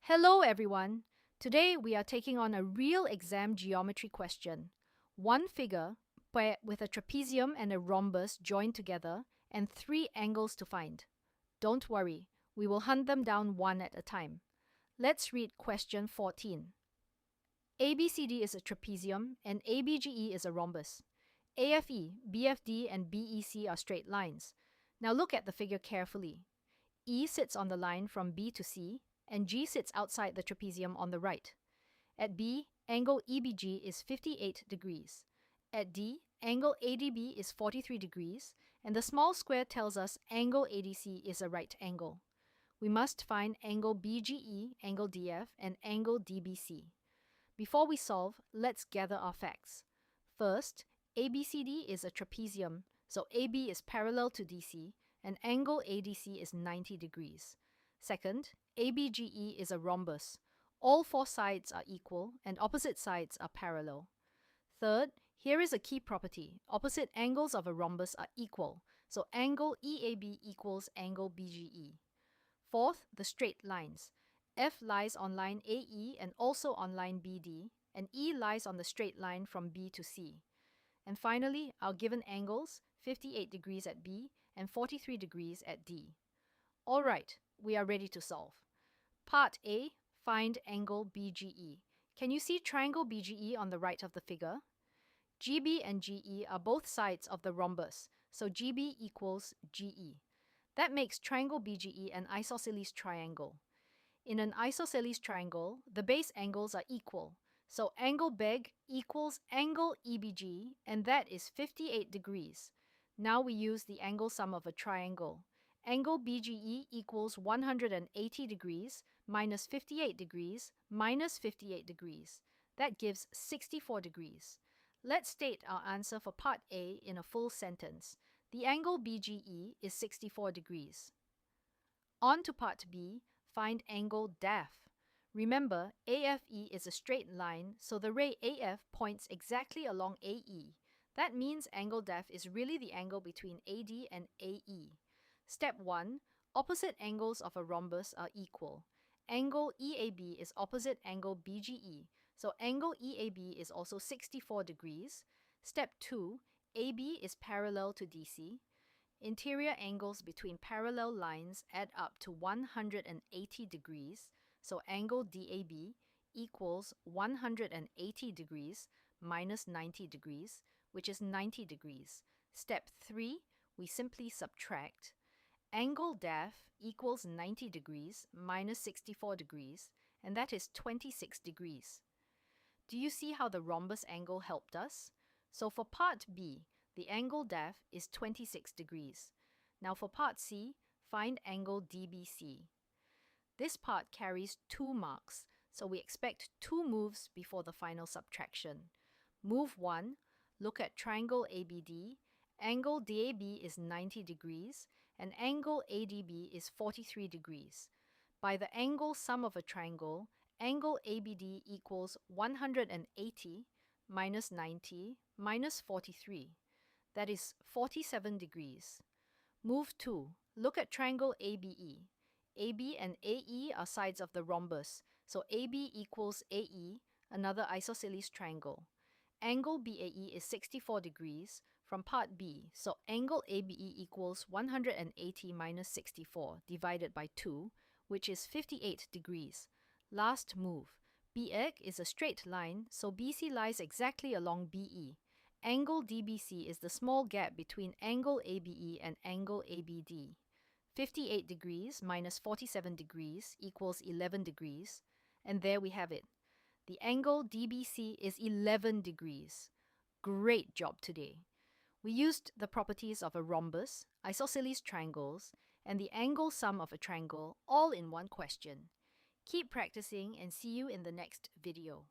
Hello everyone! Today we are taking on a real exam geometry question. One figure with a trapezium and a rhombus joined together and three angles to find. Don't worry, we will hunt them down one at a time. Let's read question 14. ABCD is a trapezium and ABGE is a rhombus. AFE, BFD and BEC are straight lines. Now look at the figure carefully. E sits on the line from B to C, and G sits outside the trapezium on the right. At B, angle EBG is 58 degrees. At D, angle ADB is 43 degrees, and the small square tells us angle ADC is a right angle. We must find angle BGE, angle DF, and angle DBC. Before we solve, let's gather our facts. First, ABCD is a trapezium, so AB is parallel to DC, and angle ADC is 90 degrees. Second, ABGE is a rhombus. All four sides are equal and opposite sides are parallel. Third, here is a key property. Opposite angles of a rhombus are equal, so angle EAB equals angle BGE. Fourth, the straight lines. F lies on line AE and also on line BD, and E lies on the straight line from B to C. And finally, our given angles, 58 degrees at B and 43 degrees at D. All right, we are ready to solve. Part A, find angle BGE. Can you see triangle BGE on the right of the figure? GB and GE are both sides of the rhombus, so GB equals GE. That makes triangle BGE an isosceles triangle. In an isosceles triangle, the base angles are equal, so angle BEG equals angle EBG, and that is 58 degrees. Now we use the angle sum of a triangle. Angle BGE equals 180 degrees minus 58 degrees minus 58 degrees. That gives 64 degrees. Let's state our answer for part A in a full sentence. The angle BGE is 64 degrees. On to part B, find angle DAF. Remember, AFE is a straight line, so the ray AF points exactly along AE. That means angle DAF is really the angle between AD and AE. Step 1. Opposite angles of a rhombus are equal. Angle EAB is opposite angle BGE, so angle EAB is also 64 degrees. Step 2. AB is parallel to DC. Interior angles between parallel lines add up to 180 degrees, so angle DAB equals 180 degrees minus 90 degrees, which is 90 degrees. Step 3. We simply subtract. Angle DAF equals 90 degrees minus 64 degrees, and that is 26 degrees. Do you see how the rhombus angle helped us? So for part B, the angle DAF is 26 degrees. Now for part C, find angle DBC. This part carries 2 marks, so we expect 2 moves before the final subtraction. Move 1, look at triangle ABD. Angle DAB is 90 degrees, and angle ADB is 43 degrees. By the angle sum of a triangle, angle ABD equals 180 minus 90 minus 43. That is 47 degrees. Move 2. Look at triangle ABE. AB and AE are sides of the rhombus, so AB equals AE, another isosceles triangle. Angle BAE is 64 degrees from part B, so angle ABE equals 180 minus 64 divided by 2, which is 58 degrees. Last move. BEG is a straight line, so BC lies exactly along BE. Angle DBC is the small gap between angle ABE and angle ABD. 58 degrees minus 47 degrees equals 11 degrees, and there we have it. The angle DBC is 11 degrees. Great job today. We used the properties of a rhombus, isosceles triangles, and the angle sum of a triangle all in one question. Keep practicing and see you in the next video.